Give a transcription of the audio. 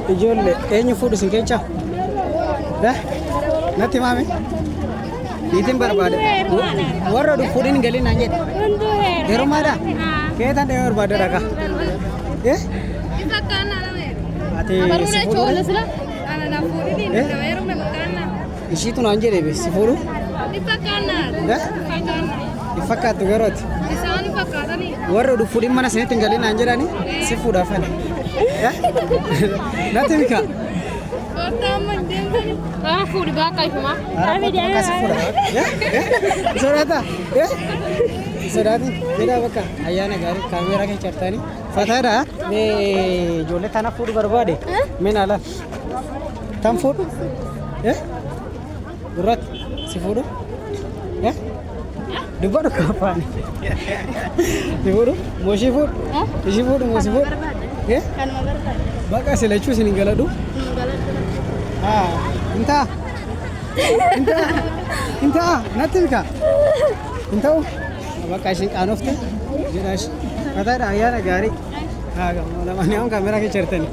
ijoollee eenyu fuudhu isin keessa? Natti maame? Niitiin barbaade. Warra fuudhin galiin naan jedhe. Heerumaadha? Keetan deemee barbaade dhaqa. Ati si fuudhu? Ishiitu naan jedhe si fuudhu? Fakkaatu garooti. Warra fuudhin mana sanitti hin galiin naan jedhani si fuudhaaf ani. Natti mika. Fuudhi bakka ifuma. Bakka si fuudha. Sodaata. Sodaati. Jedhaa bakka ayyaana gaarii kaameeraa keessa jirtanii. Fataadha. Ijoollee tana fuudhu barbaade. Min ala. Tan fuudhu. Gurratti si fuudhu. Dubbadhu kafaani. Si fuudhu. Mooshii fuudhu. Ishii fuudhu mooshii fuudhu. Bakka silachuu isin hin galadhu. Intaa. Natti mika. Inta'u. Bakka ishiin qaanofte. Jedhaashi. Fataadha ayyaana gaarii. Lamaan kaameeraa keessa jirtanii.